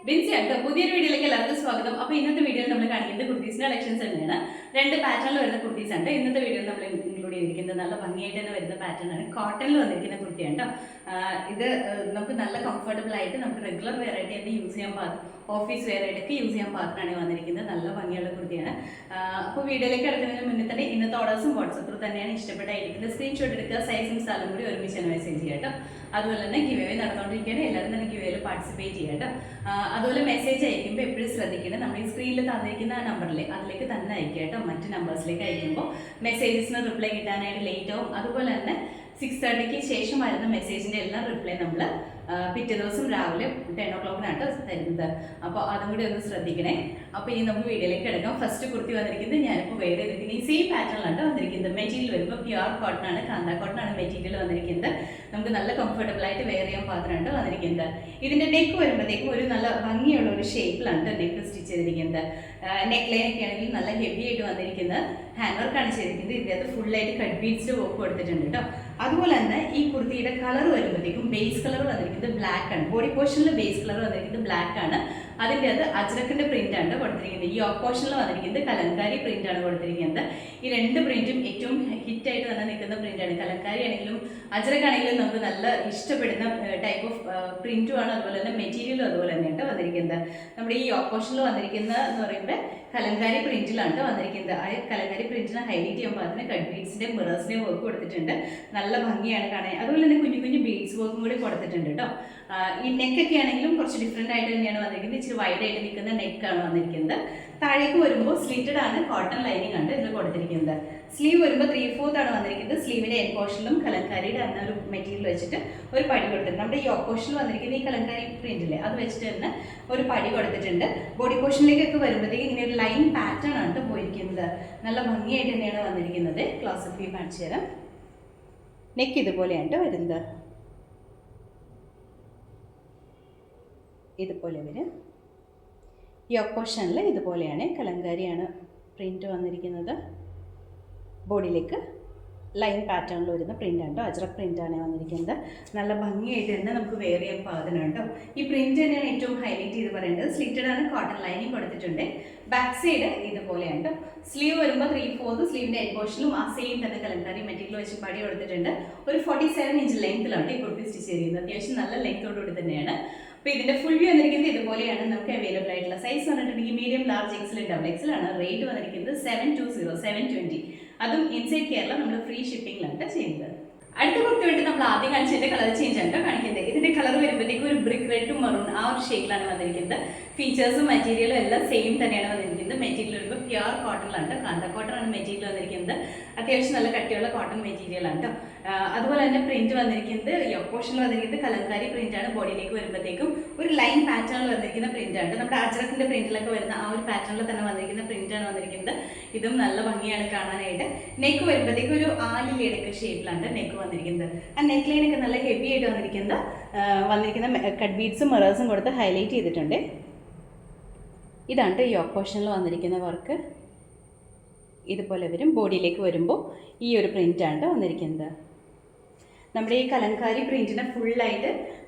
ബിൻസി ആട്ടോ പുതിയൊരു വീഡിയോയിലേക്ക് എല്ലാവർക്കും സ്വാഗതം. അപ്പോൾ ഇന്നത്തെ വീഡിയോയിൽ നമ്മൾ കാണിക്കുന്നത് കുർത്തീസിന്റെ കളക്ഷൻസ് തന്നെയാണ്. രണ്ട് പാറ്റേണിൽ വരുന്ന കുർത്തീസ് ഉണ്ട്. ഇന്നത്തെ വീഡിയോയിൽ നമ്മൾ ഇൻക്ലൂഡ് ചെയ്തിരിക്കുന്നത് നല്ല ഭംഗിയായിട്ട് തന്നെ വരുന്ന പാറ്റേൺ ആണ്. കോട്ടണിൽ വന്നിരിക്കുന്ന കുർത്തിയാണ് കേട്ടോ. ഇത് നമുക്ക് നല്ല കംഫർട്ടബിൾ ആയിട്ട് നമുക്ക് റെഗുലർ വെയർ ആയിട്ട് തന്നെ യൂസ് ചെയ്യാൻ ഓഫീസ് വെയർ ആയിട്ടൊക്കെ യൂസ് ചെയ്യാൻ പാകത്തിനാണ് വന്നിരിക്കുന്നത്. നല്ല ഭംഗിയുള്ള കുർത്തിയാണ്. അപ്പോൾ വീഡിയോയിലേക്ക് കിടക്കുന്നതിന് മുന്നേ തന്നെ ഇന്നത്തെ ഓർഡേഴ്സും വാട്സപ്പ് തന്നെയാണ്. ഇഷ്ടപ്പെട്ടായിരിക്കുന്നത് സ്ക്രീൻഷോട്ട് എടുക്കുക, സൈസും സ്ഥലം കൂടി ഒരുമിച്ച് മെസ്സേജ് ചെയ്യാം കേട്ടോ. അതുപോലെ തന്നെ ഗിവ് നടന്നുകൊണ്ടിരിക്കുകയാണ്. എല്ലാവരും തന്നെ ഗിവേയിൽ പാർട്ടിസിപ്പേറ്റ് ചെയ്യാം കേട്ടോ. അതുപോലെ മെസ്സേജ് അയക്കുമ്പോൾ എപ്പോഴും ശ്രദ്ധിക്കണം, നമ്മൾ ഈ സ്ക്രീനിൽ തന്നിരിക്കുന്ന ആ നമ്പറിലെ അതിലേക്ക് തന്നെ അയക്കുക കേട്ടോ. മറ്റ് നമ്പേഴ്സിലേക്ക് അയക്കുമ്പോൾ മെസ്സേജസിന് റിപ്ലൈ കിട്ടാനായിട്ട് ലേറ്റ് ആവും. അതുപോലെ തന്നെ 6:30ക്ക് ശേഷം വരുന്ന മെസ്സേജിൻ്റെ എല്ലാം റിപ്ലൈ നമ്മൾ പിറ്റേ ദിവസം രാവിലെ 10 o'clock തരുന്നത്. അപ്പോൾ അതും കൂടി ഒന്ന് ശ്രദ്ധിക്കണേ. അപ്പോൾ ഇനി നമുക്ക് വീഡിയോയിലേക്ക് എടുക്കാം. ഫസ്റ്റ് കുർത്തി വന്നിരിക്കുന്നത് ഞാനിപ്പോൾ വേറെ ചെയ്തിരിക്കുന്നത് ഈ സെയിം പാറ്റേണിലാണ് വന്നിരിക്കുന്നത്. മെറ്റീരിയൽ വരുമ്പോൾ പ്യുവർ കോട്ടൺ ആണ്, കാന്ത കോട്ടൺ ആണ് മെറ്റീരിയൽ വന്നിരിക്കുന്നത്. നമുക്ക് നല്ല കംഫർട്ടബിൾ ആയിട്ട് വെയർ ചെയ്യാൻ പാത്രമാണ് വന്നിരിക്കുന്നത്. ഇതിൻ്റെ നെക്ക് വരുമ്പോഴത്തേക്കും ഒരു നല്ല ഭംഗിയുള്ള ഒരു ഷേപ്പിലാണ് നെക്ക് സ്റ്റിച്ച് ചെയ്തിരിക്കുന്നത്. നെക്ക് ലൈൻ ഒക്കെ ആണെങ്കിൽ നല്ല ഹെവി ആയിട്ട് വന്നിരിക്കുന്നത്. ഹാൻഡ് വർക്കാണ് ചെയ്തിരിക്കുന്നത്. ഇതിനകത്ത് ഫുള്ളായിട്ട് കട്ട് ബീഡ്സ് വർക്ക് കൊടുത്തിട്ടുണ്ട് കേട്ടോ. അതുപോലെ തന്നെ ഈ കുർത്തിയുടെ കളർ വരുമ്പോഴത്തേക്കും ബേസ് കളർ വന്നിരിക്കുന്നത് ബ്ലാക്ക് ആണ്. ബോഡി പോർഷനിൽ ബേസ് കളർ വന്നിരിക്കുന്നത് ബ്ലാക്ക് ആണ്. അതിൻ്റെ അത് അജ്രക്കിന്റെ പ്രിന്റ് ആണ് കൊടുത്തിരിക്കുന്നത്. ഈ ഓപ്പോഷനിൽ വന്നിരിക്കുന്നത് കലങ്കാരി പ്രിന്റ് ആണ് കൊടുത്തിരിക്കുന്നത്. ഈ രണ്ട് പ്രിന്റും ഏറ്റവും ഹിറ്റായിട്ട് തന്നെ നിൽക്കുന്ന പ്രിന്റാണ്. കലങ്കാരി ആണെങ്കിലും അജ്രക് ആണെങ്കിലും നമുക്ക് നല്ല ഇഷ്ടപ്പെടുന്ന ടൈപ്പ് ഓഫ് പ്രിന്റുമാണ്. അതുപോലെ തന്നെ മെറ്റീരിയലും അതുപോലെ തന്നെയാണ് വന്നിരിക്കുന്നത്. നമ്മുടെ ഈ ഓപ്പോഷനിൽ വന്നിരിക്കുന്നത് എന്ന് പറയുമ്പോൾ കലങ്കാരി പ്രിന്റിലാണ് വന്നിരിക്കുന്നത്. ആ കലങ്കാരി പ്രിന്റിനെ ഹൈലൈറ്റ് ചെയ്യുമ്പോൾ അതിന് കട്ട് ബീഡ്സിന്റെ മിറേഴ്സിന്റെ വർക്ക് കൊടുത്തിട്ടുണ്ട്. നല്ല ഭംഗിയാണ് കാണാൻ. അതുപോലെ തന്നെ കുഞ്ഞു കുഞ്ഞു ബീഡ്സ് വർക്കും കൂടി കൊടുത്തിട്ടുണ്ട് കേട്ടോ. ഈ നെക്കൊക്കെ ആണെങ്കിലും കുറച്ച് ഡിഫറെൻ്റ് ആയിട്ട് തന്നെയാണ് വന്നിരിക്കുന്നത്. ഇച്ചിരി വൈഡ് ആയിട്ട് നിൽക്കുന്ന നെക്കാണ് വന്നിരിക്കുന്നത്. താഴേക്ക് വരുമ്പോൾ സ്ലിറ്റഡ് ആണ്, കോട്ടൺ ലൈനിങ് ആണ് ഇതിൽ കൊടുത്തിരിക്കുന്നത്. സ്ലീവ് വരുമ്പോൾ 3/4 ആണ് വന്നിരിക്കുന്നത്. സ്ലീവിന്റെ എൻ പോർഷനിലും കലങ്കാരിയുടെ എന്ന ഒരു മെറ്റീരിയൽ വെച്ചിട്ട് ഒരു പടി കൊടുത്തിട്ടുണ്ട്. നമ്മുടെ ഈ ഓപ്പോഷനിൽ വന്നിരിക്കുന്ന ഈ കലങ്കാരി പ്രിന്റില്ലേ അത് വെച്ചിട്ട് തന്നെ ഒരു പടി കൊടുത്തിട്ടുണ്ട്. ബോഡി പോർഷനിലേക്കൊക്കെ വരുമ്പോഴത്തേക്ക് ഇങ്ങനെ ഒരു ലൈൻ പാറ്റേൺ ആണ് പോയിരിക്കുന്നത്. നല്ല ഭംഗിയായിട്ട് തന്നെയാണ് വന്നിരിക്കുന്നത്. ക്ലോസ് വ്യൂ കാണിച്ചു തരാം. നെക്ക് ഇതുപോലെയാണ് വരുന്നത്. ഇതുപോലെ വരും. ഈ ഓപ്പോഷനിൽ ഇതുപോലെയാണ് കലങ്കാരിയാണ് പ്രിന്റ് വന്നിരിക്കുന്നത്. ബോഡിയിലേക്ക് ലൈൻ പാറ്റേണിൽ വരുന്ന പ്രിന്റ് ആണ് കേട്ടോ. അജ്രക് പ്രിന്റ് ആണ് വന്നിരിക്കുന്നത്. നല്ല ഭംഗിയായിട്ട് തന്നെ നമുക്ക് വെയർ ചെയ്യാൻ പാകത്തിനാണ് കേട്ടോ. ഈ പ്രിന്റ് തന്നെയാണ് ഏറ്റവും ഹൈലൈറ്റ് ചെയ്ത് പറയേണ്ടത്. സ്ലിറ്റഡ് ആണ്, കോട്ടൺ ലൈനിങ് കൊടുത്തിട്ടുണ്ട്. ബാക്ക് സൈഡ് ഇതുപോലെയാണ് കേട്ടോ. സ്ലീവ് വരുമ്പോൾ 3/4 സ്ലീവിന്റെ എൻ പോർഷനിലും ആ സെയിം തന്നെ കലങ്കാരി മെറ്റീരിയൽ വെച്ച് പടി കൊടുത്തിട്ടുണ്ട്. ഒരു 47 ഇഞ്ച് ലെങ്ത്തിലാണ് ഈ കുർത്തി സ്റ്റിച്ച് ചെയ്യുന്നത്. അത്യാവശ്യം നല്ല ലെങ്ത്തോടുകൂടി തന്നെയാണ്. അപ്പോൾ ഇതിന്റെ ഫുൾ വ്യൂ വന്നിരിക്കുന്നത് ഇതുപോലെയാണ്. നമുക്ക് അവൈലബിൾ ആയിട്ടുള്ള സൈസ് വന്നിട്ടുണ്ടെങ്കിൽ medium, large, XL, double XL ആണ്. റേറ്റ് വന്നിരിക്കുന്നത് 720. അതും ഇൻസൈഡ് കേരള നമ്മൾ ഫ്രീ ഷിപ്പിംഗിലാണ് ചെയ്യുന്നത്. അടുത്ത കുർത്തി വേണ്ടി നമ്മൾ ആദ്യം കാണിച്ചതിന്റെ കളർ ചേഞ്ച് ആണ് കാണിക്കുന്നത്. ഇതിന്റെ കളർ വരുമ്പോഴത്തേക്കും ഒരു ബ്രിക്ക് റെഡും മറൂൺ ആ ഒരു ഷെയ്ഡിലാണ് വന്നിരിക്കുന്നത്. ഫീച്ചേഴ്സും മെറ്റീരിയലും എല്ലാം സെയിം തന്നെയാണ് വന്നിരിക്കുന്നത്. മെറ്റീരിയൽ വരുമ്പോൾ പ്യുവർ കോട്ടണിലാണ്, കാന്ത കോട്ടൺ ആണ് മെറ്റീരിയൽ വന്നിരിക്കുന്നത്. അത്യാവശ്യം നല്ല കട്ടിയുള്ള കോട്ടൺ മെറ്റീരിയൽ ആണ് കേട്ടോ. അതുപോലെ തന്നെ പ്രിന്റ് വന്നിരിക്കുന്നത് ഈ ഓപ്പോഷനിൽ വന്നിരിക്കുന്നത് കലങ്കാരി പ്രിന്റ് ആണ്. ബോഡിയിലേക്ക് വരുമ്പോഴത്തേക്കും ഒരു ലൈൻ പാറ്റേണിൽ വന്നിരിക്കുന്ന പ്രിന്റ് ആണ്. നമ്മുടെ അജ്രക്കിന്റെ പ്രിന്റിലൊക്കെ വരുന്ന ആ ഒരു പാറ്റേണിൽ തന്നെ വന്നിരിക്കുന്ന പ്രിന്റ് ആണ് വന്നിരിക്കുന്നത്. ഇതും നല്ല ഭംഗിയാണ് കാണാനായിട്ട്. നെക്ക് വരുമ്പോഴത്തേക്കും ഒരു ആലിലയുടെ ഷേപ്പിലാണ് നെക്ക് വന്നിരിക്കുന്നത്. ആ നെക്ക് ലൈനൊക്കെ നല്ല ഹെവി ആയിട്ട് വന്നിരിക്കുന്ന കട്ട് ബീഡ്സും മിറേഴ്സും കൊടുത്ത് ഹൈലൈറ്റ് ചെയ്തിട്ടുണ്ട്. ഇതാണ് ഈ ഓപ്പോഷനിൽ വന്നിരിക്കുന്ന വർക്ക്. ഇതുപോലെ വരും. ബോഡിയിലേക്ക് വരുമ്പോൾ ഈ ഒരു പ്രിൻ്റാണ് വന്നിരിക്കുന്നത്. നമ്മുടെ ഈ കലങ്കാരി പ്രിന്റിനെ ഫുള്ളായിട്ട്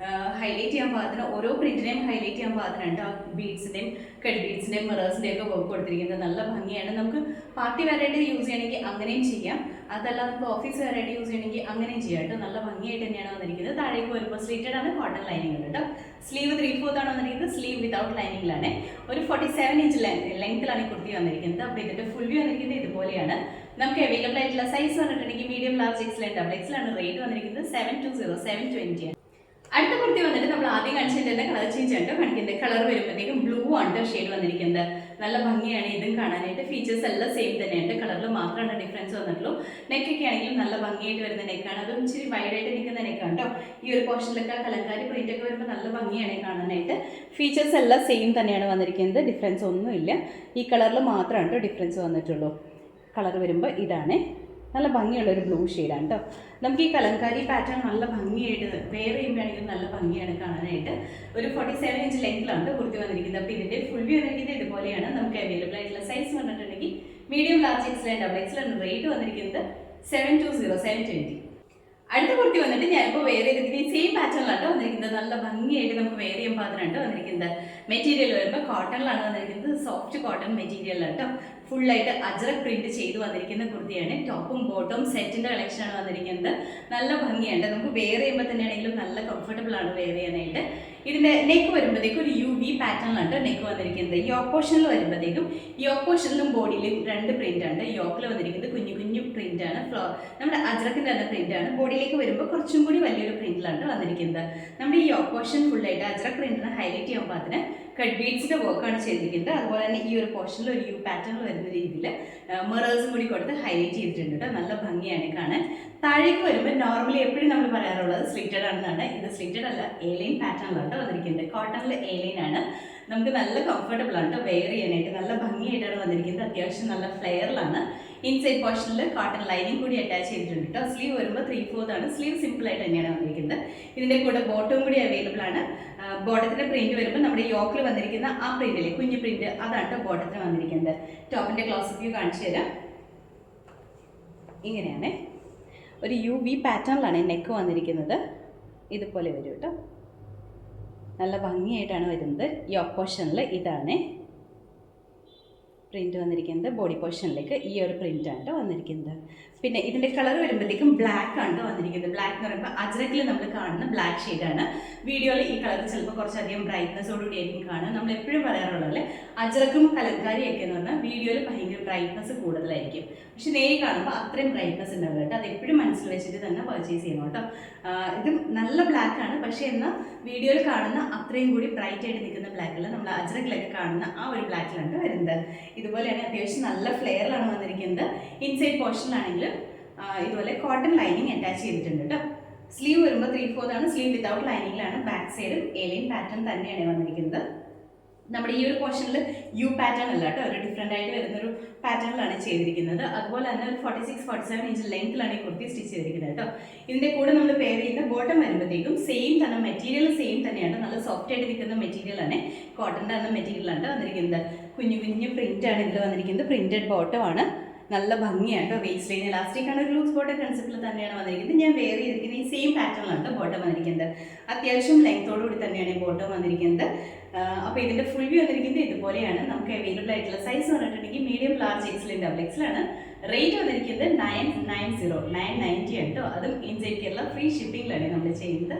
ഹൈലൈറ്റ് ചെയ്യാൻ പാകത്തിന് ഓരോ പ്രിന്റിനെയും ഹൈലൈറ്റ് ചെയ്യാൻ പാകത്തിനുണ്ട്. ആ ബീഡ്സിൻ്റെയും കട്ട് ബീഡ്സിൻ്റെയും മിറേഴ്സിൻ്റെയും ഒക്കെ വർക്ക് കൊടുത്തിരിക്കുന്നത്. നല്ല ഭംഗിയാണ്. നമുക്ക് പാർട്ടി വെയറായിട്ട് യൂസ് ചെയ്യണമെങ്കിൽ അങ്ങനെയും ചെയ്യാം. അതല്ല നമുക്ക് ഓഫീസ് വെയറായിട്ട് യൂസ് ചെയ്യണമെങ്കിൽ അങ്ങനെയും ചെയ്യാം കേട്ടോ. നല്ല ഭംഗിയായിട്ട് തന്നെയാണ് വന്നിരിക്കുന്നത്. താഴേക്ക് വരുമ്പോൾ സ്ലിറ്റഡ് ആണ്, കോട്ടൺ ലൈനിങ് ഉണ്ട് കേട്ടോ. സ്ലീവ് 3/4 ആണ് വന്നിരിക്കുന്നത്. സ്ലീവ് വിതൗട്ട് ലൈനിങ്ങിലാണ്. ഒരു 47 ഇഞ്ച് ലെങ്ത്തിലാണ് ഈ കുർത്തി വന്നിരിക്കുന്നത്. അപ്പോൾ ഇതിൻ്റെ ഫുൾ വ്യൂ വന്നിരിക്കുന്നത് ഇതുപോലെയാണ്. നമുക്ക് അവൈലബിൾ ആയിട്ടുള്ള സൈസ് വന്നിട്ടുണ്ടെങ്കിൽ medium, large, XL, double XL ആണ്. റേറ്റ് വന്നിരിക്കുന്നത് 720 ആണ്. അടുത്ത കുർത്തി വന്നിട്ട് നമ്മൾ ആദ്യം കാണിച്ചതിൻ്റെ കളർ ചേഞ്ച് ആണ് കാണിക്കുന്നത്. കളർ വരുമ്പോഴത്തേക്കും ബ്ലൂ ആണ് ഷെയ്ഡ് വന്നിരിക്കുന്നത്. നല്ല ഭംഗിയാണ് ഇതും കാണാനായിട്ട്. ഫീച്ചേഴ്സ് എല്ലാം സെയിം തന്നെയുണ്ട്. കളറിൽ മാത്രമാണ് ഡിഫറൻസ് വന്നിട്ടുള്ളൂ. നെക്കൊക്കെ ആണെങ്കിലും നല്ല ഭംഗിയായിട്ട് വരുന്ന നെക്കാണ്. അതും ഇച്ചിരി വൈഡായിട്ട് നിൽക്കുന്ന നെക്കാണ് കേട്ടോ. ഈ ഒരു പോർഷനിലൊക്കെ കലങ്കാരി പ്രിന്റ് ഒക്കെ വരുമ്പോൾ നല്ല ഭംഗിയാണ് കാണാനായിട്ട്. ഫീച്ചേഴ്സ് എല്ലാം സെയിം തന്നെയാണ് വന്നിരിക്കുന്നത്. ഡിഫറൻസ് ഒന്നുമില്ല. ഈ കളറിൽ മാത്രമാണ് കേട്ടോ ഡിഫറൻസ് വന്നിട്ടുള്ളൂ. കളർ വരുമ്പോൾ ഇതാണ്. നല്ല ഭംഗിയുള്ളൊരു ബ്ലൂ ഷെയ്ഡാണ് കേട്ടോ. നമുക്ക് ഈ കലങ്കാരി പാറ്റേൺ നല്ല ഭംഗിയായിട്ട് വെയർ ചെയ്യുമ്പോഴാണെങ്കിലും നല്ല ഭംഗിയാണ് കാണാനായിട്ട്. ഒരു 47 ഇഞ്ച് ലെങ്ത്തിലാണ് കുർത്തി വന്നിരിക്കുന്നത്. അപ്പോൾ ഇതിൻ്റെ ഫുൾ വ്യൂ വന്നിരിക്കുന്നത് ഇതുപോലെയാണ്. നമുക്ക് അവൈലബിൾ ആയിട്ടുള്ള സൈസ് വന്നിട്ടുണ്ടെങ്കിൽ medium, large, XL, double XL ആണ്. റേറ്റ് വന്നിരിക്കുന്നത് 720. അടുത്ത കുർത്തി വന്നിട്ട് ഞാനിപ്പോൾ വെയർ ചെയ്തിരിക്കുന്ന സെയിം പാറ്റേണിലാട്ടോ വന്നിരിക്കുന്നത്. നല്ല ഭംഗിയായിട്ട് നമുക്ക് വെയർ ചെയ്യാൻ പാത്രമുണ്ട് വന്നിരിക്കുന്നത്. മെറ്റീരിയൽ വരുമ്പോൾ കോട്ടണിലാണ് വന്നിരിക്കുന്നത്. സോഫ്റ്റ് കോട്ടൺ മെറ്റീരിയലാട്ടോ. ഫുള്ളായിട്ട് അജ്രക് പ്രിന്റ് ചെയ്ത് വന്നിരിക്കുന്ന കുർത്തിയാണ്. ടോപ്പും ബോട്ടവും സെറ്റിന്റെ കളക്ഷനാണ് വന്നിരിക്കുന്നത്. നല്ല ഭംഗിയുണ്ട്. നമുക്ക് വെയർ ചെയ്യുമ്പോൾ തന്നെയാണെങ്കിലും നല്ല കംഫർട്ടബിൾ ആണ് വെയർ ചെയ്യാനായിട്ട്. ഇതിന്റെ നെക്ക് വരുമ്പോഴത്തേക്കും ഒരു UV പാറ്റേണിലാണ് നെക്ക് വന്നിരിക്കുന്നത്. യോക്ക് പോർഷനിൽ വരുമ്പോഴത്തേക്കും യോക്ക് പോർഷനിലും ബോഡിയിലും രണ്ട് പ്രിന്റ് ആണ്. യോക്കിൽ വന്നിരിക്കുന്നത് കുഞ്ഞു കുഞ്ഞു പ്രിന്റ് ആണ്. നമ്മുടെ അജ്രക്കിന്റെ തന്നെ പ്രിന്റ് ആണ്. ബോഡിയിലേക്ക് വരുമ്പോൾ കുറച്ചും കൂടി വലിയൊരു പ്രിന്റിലാണ് വന്നിരിക്കുന്നത്. നമ്മുടെ ഈ യോക്ക് പോർഷൻ ഫുള്ളായിട്ട് അജ്രക് പ്രിന്റിനെ ഹൈലൈറ്റ് ചെയ്യാൻ പാകത്തിന് കട്ട് ബീഡ്സിന്റെ വർക്കാണ് ചെയ്തിരിക്കുന്നത്. അതുപോലെ തന്നെ ഈ ഒരു പോർഷനിൽ ഒരു U പാറ്റേണിൽ വരുന്ന രീതിയിൽ മിറേഴ്സും കൂടി കൊടുത്ത് ഹൈലൈറ്റ് ചെയ്തിട്ടുണ്ട്. നല്ല ഭംഗിയാണ് കാണാൻ. താഴേക്ക് വരുമ്പോൾ നോർമലി എപ്പോഴും നമ്മൾ പറയാറുള്ളത് സ്ലിറ്റഡ് ആണെന്നാണ്. ഇത് സ്ലിറ്റഡ് അല്ല, എലൈൻ പാറ്റേണിലാണ് വന്നിരിക്കുന്നത്. കോട്ടണിൽ എലൈൻ ആണ്. നമുക്ക് നല്ല കംഫർട്ടബിൾ ആണ് വെയർ ചെയ്യാനായിട്ട്. നല്ല ഭംഗിയായിട്ടാണ് വന്നിരിക്കുന്നത്. അത്യാവശ്യം നല്ല ഫ്ലെയറിലാണ്. ഇൻസൈഡ് പോർഷനിൽ കോട്ടൺ ലൈനിങ് കൂടി അറ്റാച്ച് ചെയ്തിട്ടുണ്ട് കേട്ടോ. സ്ലീവ് വരുമ്പോൾ 3/4 ആണ്. സ്ലീവ് സിമ്പിൾ ആയിട്ട് തന്നെയാണ് വന്നിരിക്കുന്നത്. ഇതിന്റെ കൂടെ ബോട്ടവും കൂടി അവൈലബിൾ ആണ്. ബോട്ടത്തിന്റെ പ്രിന്റ് വരുമ്പോൾ നമ്മുടെ യോക്കിൽ വന്നിരിക്കുന്ന ആ പ്രിന്റിലെ കുഞ്ഞു പ്രിന്റ് അതാണ് ബോട്ടത്തിന് വന്നിരിക്കുന്നത്. ടോപ്പിന്റെ ക്ലോസ് വ്യൂ കാണിച്ചു തരാം. ഇങ്ങനെയാണ് ഒരു UV പാറ്റേണിലാണ് നെക്ക് വന്നിരിക്കുന്നത്. ഇതുപോലെ വരും കേട്ടോ. നല്ല ഭംഗിയായിട്ടാണ് വരുന്നത്. യോക്ക് പോർഷനിൽ ഇതാണ് പ്രിന്റ് വന്നിരിക്കുന്നത്. ബോഡി പോർഷനിലേക്ക് ഈ ഒരു പ്രിന്റ് ആണ് വന്നിരിക്കുന്നത്. പിന്നെ ഇതിന്റെ കളർ വരുമ്പോഴത്തേക്കും ബ്ലാക്ക് ആണ് വന്നിരിക്കുന്നത്. ബ്ലാക്ക് എന്ന് പറയുമ്പോൾ അജ്രക്കിൽ നമ്മൾ കാണുന്ന ബ്ലാക്ക് ഷെയ്ഡാണ്. വീഡിയോയിൽ ഈ കളർ ചിലപ്പോൾ കുറച്ചധികം ബ്രൈറ്റ്നസ്സോടുകൂടി ആയിരിക്കും കാണുക. നമ്മൾ എപ്പോഴും പറയാറുള്ളതല്ലേ, അജ്രക്കും കലങ്കാരിയൊക്കെ എന്ന് പറഞ്ഞാൽ വീഡിയോയിൽ ഭയങ്കര ബ്രൈറ്റ്നസ് കൂടുതലായിരിക്കും. പക്ഷെ നേരി കാണുമ്പോൾ അത്രയും ബ്രൈറ്റ്നസ് ഉണ്ടാവില്ല കേട്ടോ. അത് എപ്പോഴും മനസ്സിൽ വെച്ചിട്ട് തന്നെ പർച്ചേസ് ചെയ്യണം കേട്ടോ. ഇത് നല്ല ബ്ലാക്ക് ആണ്, പക്ഷേ എന്നാൽ വീഡിയോയിൽ കാണുന്ന അത്രയും കൂടി ബ്രൈറ്റ് ആയിട്ട് നിൽക്കുന്ന ബ്ലാക്കിൽ നമ്മൾ അജ്രക്കിലൊക്കെ കാണുന്ന ആ ഒരു ബ്ലാക്കിലാണ് വരുന്നത്. ഇതുപോലെയാണ് അത്യാവശ്യം നല്ല ഫ്ലെയറിലാണ് വന്നിരിക്കുന്നത്. ഇൻസൈഡ് പോർഷനിലാണെങ്കിൽ ഇതുപോലെ കോട്ടൺ ലൈനിങ് അറ്റാച്ച് ചെയ്തിട്ടുണ്ട് കേട്ടോ. സ്ലീവ് വരുമ്പോൾ 3/4 ആണ്. സ്ലീവ് വിത്തൗട്ട് ലൈനിങ്ങിലാണ്. ബാക്ക് സൈഡും എലൈൻ പാറ്റേൺ തന്നെയാണ് വന്നിരിക്കുന്നത്. നമ്മുടെ ഈ ഒരു പോർഷനിൽ U പാറ്റേൺ അല്ല കേട്ടോ, ഒരു ഡിഫറെൻ്റ് ആയിട്ട് വരുന്നൊരു പാറ്റേണിലാണ് ചെയ്തിരിക്കുന്നത്. അതുപോലെ തന്നെ ഒരു 46-47 ഇഞ്ച് ലെങ്ത്തിലാണ് ഈ കുർത്തി സ്റ്റിച്ച് ചെയ്തിരിക്കുന്നത് കേട്ടോ. ഇതിൻ്റെ കൂടെ നമ്മൾ പെയർ ചെയ്യുന്ന ബോട്ടം വരുമ്പോഴത്തേക്കും സെയിം തന്നെ മെറ്റീരിയൽ സെയിം തന്നെയാണ്. നല്ല സോഫ്റ്റ് ആയിട്ട് നിൽക്കുന്ന മെറ്റീരിയലാണ്. കോട്ടൻ്റെ തന്നെ മെറ്റീരിയലാണ് വന്നിരിക്കുന്നത്. കുഞ്ഞു കുഞ്ഞു പ്രിന്റ് ആണ് ഇതിൽ വന്നിരിക്കുന്നത്. പ്രിന്റഡ് ബോട്ടമാണ്. നല്ല ഭംഗിയാണ്. വേസ്റ്റ് ലൈൻ ഇലാസ്റ്റിക് ആണ്. ഒരു ലൂസ് ബോട്ടം കൺസെപ്റ്റിൽ തന്നെയാണ് വന്നിരിക്കുന്നത്. ഞാൻ വെയർ ചെയ്തിരിക്കുന്ന ഈ സെയിം പാറ്റേണിലാണ് ബോട്ടം വന്നിരിക്കുന്നത്. അത്യാവശ്യം ലെങ്ത്തോടുകൂടി തന്നെയാണ് ഈ ബോട്ടം വന്നിരിക്കുന്നത്. അപ്പോൾ ഇതിന്റെ ഫുൾ വ്യൂ വന്നിരിക്കുന്നത് ഇതുപോലെയാണ്. നമുക്ക് അവൈലബിൾ ആയിട്ടുള്ള സൈസ് പറഞ്ഞിട്ടുണ്ടെങ്കിൽ മീഡിയം, ലാർജ്, XL, XL ആണ്. റേറ്റ് വന്നിരിക്കുന്നത് 990 ആണ് കേട്ടോ. അതും ഇൻസൈഡ് കേരള ഫ്രീ ഷിപ്പിംഗിലാണ് നമ്മൾ ചെയ്യുന്നത്.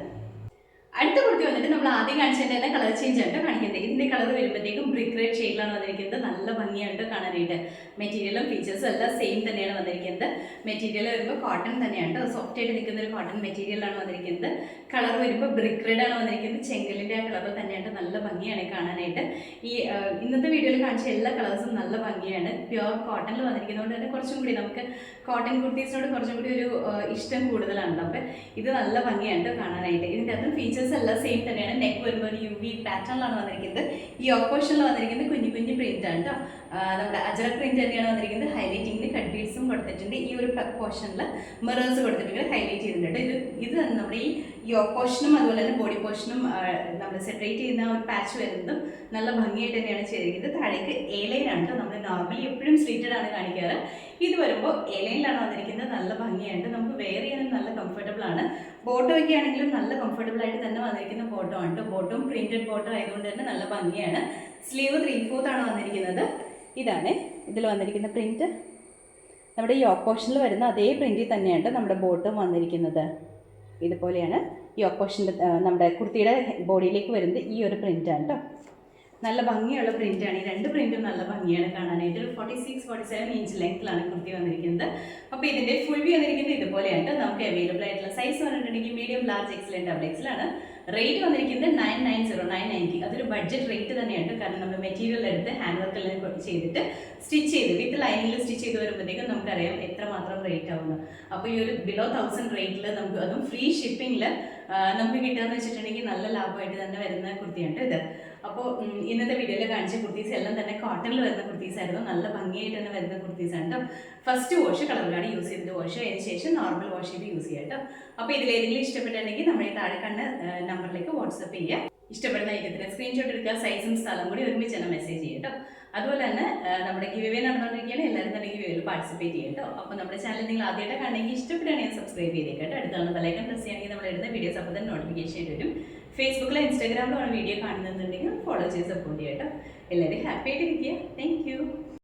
അടുത്ത കുർത്തി വന്നിട്ട് നമ്മൾ ആദ്യം കാണിച്ചതിൻ്റെ തന്നെ കളർ ചേഞ്ച് ആണ് കാണിക്കുന്നത്. ഇതിന്റെ കളർ വരുമ്പോഴത്തേക്കും ബ്രിക്ക് റെഡ് ഷെയ്ഡിലാണ് വന്നിരിക്കുന്നത്. നല്ല ഭംഗിയാണ് കാണാനായിട്ട്. മെറ്റീരിയലും ഫീച്ചേഴ്സും എല്ലാം സെയിം തന്നെയാണ് വന്നിരിക്കുന്നത്. മെറ്റീരിയൽ വരുമ്പോൾ കോട്ടൺ തന്നെയാണ്. സോഫ്റ്റ് ആയിട്ട് നിൽക്കുന്ന ഒരു കോട്ടൺ മെറ്റീരിയലാണ് വന്നിരിക്കുന്നത്. കളർ വരുമ്പോൾ ബ്രിക്ക് റെഡ് ആണ് വന്നിരിക്കുന്നത്. ചെങ്കലിന്റെ ആ കളർ തന്നെയാണ്. നല്ല ഭംഗിയാണ് കാണാനായിട്ട്. ഈ ഇന്നത്തെ വീഡിയോയിൽ കാണിച്ച എല്ലാ കളേഴ്സും നല്ല ഭംഗിയാണ്. പ്യുവർ കോട്ടണിൽ വന്നിരിക്കുന്നതുകൊണ്ട് തന്നെ കുറച്ചും കൂടി നമുക്ക് കോട്ടൺ കുർത്തീസിനോട് കുറച്ചും കൂടി ഒരു ഇഷ്ടം കൂടുതലാണല്ലോ. അപ്പം ഇത് നല്ല ഭംഗിയാണ് കാണാനായിട്ട്. ഇതിൻ്റെ അകത്ത് ഫീച്ചേഴ്സ് എല്ലാം സെയിം തന്നെയാണ്. നെക്ക് വരുമ്പോൾ ഒരു UV പാറ്റേണിലാണ് വന്നിരിക്കുന്നത്. ഈ ഓപ്പോഷനിൽ വന്നിരിക്കുന്നത് കുഞ്ഞു കുഞ്ഞു പ്രിന്റ് ആണ് കേട്ടോ. നമ്മുടെ അജ്രക് പ്രിന്റ് തന്നെയാണ് വന്നിരിക്കുന്നത്. ഹൈലൈറ്റിംഗിൽ കട്ട് ബീഡ്സും കൊടുത്തിട്ടുണ്ട്. ഈ ഒരു പോർഷനിൽ മിറേഴ്സ് കൊടുത്തിട്ടുണ്ട്, ഹൈലൈറ്റ് ചെയ്തിട്ടുണ്ട്. ഇത് നമ്മുടെ ഈ യോക്ക് പോർഷനും അതുപോലെ തന്നെ ബോഡി പോർഷനും നമ്മൾ സെപ്പറേറ്റ് ചെയ്യുന്ന ഒരു പാച്ച് വരുന്നതും നല്ല ഭംഗിയായിട്ട് തന്നെയാണ് ചെയ്തിരിക്കുന്നത്. താഴേക്ക് എലൈനാണ് കേട്ടോ. നമ്മൾ നോർമലി എപ്പോഴും സ്ട്രീറ്റഡ് ആണ് കാണിക്കാറ്. ഇത് വരുമ്പോൾ എലൈനിലാണ് വന്നിരിക്കുന്നത്. നല്ല ഭംഗിയാണ്. നമുക്ക് വെയർ ചെയ്യാനും നല്ല കംഫർട്ടബിൾ ആണ്. ബോട്ടം ഒക്കെ ആണെങ്കിലും നല്ല കംഫർട്ടബിൾ ആയിട്ട് തന്നെ വന്നിരിക്കുന്ന ബോട്ടം ആണ് കേട്ടോ. ബോട്ടം പ്രിന്റഡ് ബോട്ടം ആയതുകൊണ്ട് തന്നെ നല്ല ഭംഗിയാണ്. സ്ലീവ് 3/4 ആണ് വന്നിരിക്കുന്നത്. ഇതാണ് ഇതിൽ വന്നിരിക്കുന്ന പ്രിന്റ്. നമ്മുടെ യോക്ക് പോർഷനിൽ വരുന്ന അതേ പ്രിന്റിൽ തന്നെയാണ് നമ്മുടെ ബോട്ടം വന്നിരിക്കുന്നത്. ഇതുപോലെയാണ് യോക്ക് പോർഷൻ്റെ നമ്മുടെ കുർത്തിയുടെ ബോഡിയിലേക്ക് വരുന്നത്. ഈ ഒരു പ്രിന്റാണ് കേട്ടോ. നല്ല ഭംഗിയുള്ള പ്രിന്റാണ്. ഈ രണ്ട് പ്രിന്റും നല്ല ഭംഗിയാണ് കാണാനായിട്ട്. ഒരു 46-47 ഇഞ്ച് ലെങ്ത്തിലാണ് കുർത്തി വന്നിരിക്കുന്നത്. അപ്പോൾ ഇതിന്റെ ഫുൾ വ്യൂ വന്നിരിക്കുന്നത് ഇതുപോലെയാണ്. നമുക്ക് അവൈലബിൾ ആയിട്ടുള്ള സൈസ് പറഞ്ഞിട്ടുണ്ടെങ്കിൽ മീഡിയം, ലാർജ്, XL, XL ആണ്. റേറ്റ് വന്നിരിക്കുന്നത് 990. അതൊരു ബഡ്ജറ്റ് റേറ്റ് തന്നെയാണ്. കാരണം നമ്മൾ മെറ്റീരിയൽ എടുത്ത് ഹാൻഡ് വർക്കെല്ലാം ചെയ്തിട്ട് സ്റ്റിച്ച് ചെയ്ത് വിത്ത് ലൈനിങ്ങിൽ സ്റ്റിച്ച് ചെയ്ത് വരുമ്പോഴത്തേക്കും നമുക്കറിയാം എത്രമാത്രം റേറ്റ് ആവുന്നു. അപ്പോൾ ഈ ഒരു ബിലോ 1000 റേറ്റിൽ നമുക്ക് അതും ഫ്രീ ഷിപ്പിംഗിൽ നമുക്ക് കിട്ടുകയെന്ന് വെച്ചിട്ടുണ്ടെങ്കിൽ നല്ല ലാഭമായിട്ട് തന്നെ വരുന്ന കുർത്തിയാണ് ഇത്. അപ്പോൾ ഇന്നത്തെ വീഡിയോയിൽ കാണിച്ച കുർത്തീസ് എല്ലാം തന്നെ കോട്ടണിൽ വരുന്ന കുർത്തീസ് ആയിരുന്നു. നല്ല ഭംഗിയായിട്ട് തന്നെ വരുന്ന കുർത്തീസാണ് കേട്ടോ. ഫസ്റ്റ് വാഷ് കളറിലാണ് യൂസ് ചെയ്തിട്ട് വാഷ് അതിന് ശേഷം നോർമൽ വാഷ് ചെയ്ത് യൂസ് ചെയ്യാം കേട്ടോ. അപ്പോൾ ഇതിലേതെങ്കിലും ഇഷ്ടപ്പെട്ടിട്ടുണ്ടെങ്കിൽ നമ്മുടെ താഴെ കണ്ട നമ്പറിലേക്ക് വാട്സപ്പ് ചെയ്യുക. ഇഷ്ടപ്പെടുന്ന ഐറ്റത്തിന് സ്ക്രീൻഷോട്ട് എടുക്കുക, സൈസും സ്ഥലം കൂടി ഒരുമിച്ച് തന്നെ മെസ്സേജ് ചെയ്യും കേട്ടോ. അതുപോലെ തന്നെ നമ്മുടെ ഗിവ് അവേ നടന്നുകൊണ്ടിരിക്കുകയാണ്. എല്ലാവരും തന്നെ ഗിവ് അവേയിൽ പാർട്ടിസിപ്പേറ്റ് ചെയ്യും കേട്ടോ. അപ്പോൾ നമ്മുടെ ചാനൽ നിങ്ങൾ ആദ്യമായിട്ട് കാണണമെങ്കിൽ ഇഷ്ടപ്പെടുകയാണെങ്കിൽ സബ്സ്ക്രൈബ് ചെയ്തേക്കട്ടെ. അടുത്താണ് ബെല്ലൈക്കൺ പ്രസ് ചെയ്യുകയാണെങ്കിൽ നമ്മൾ ഇടുന്ന വീഡിയോസ് അപ്പോൾ തന്നെ നോട്ടിഫിക്കേഷൻ ആയിട്ട് വരും. ഫേസ്ബുക്കിലോ ഇൻസ്റ്റാഗ്രാമിലോ ആണ് വീഡിയോ കാണുന്നതെന്നുണ്ടെങ്കിൽ ഫോളോ ചെയ്ത് സപ്പോർട്ട് ചെയ്യാം കേട്ടോ. എല്ലാവരും ഹാപ്പി ആയിട്ടിരിക്കുക. Thank you.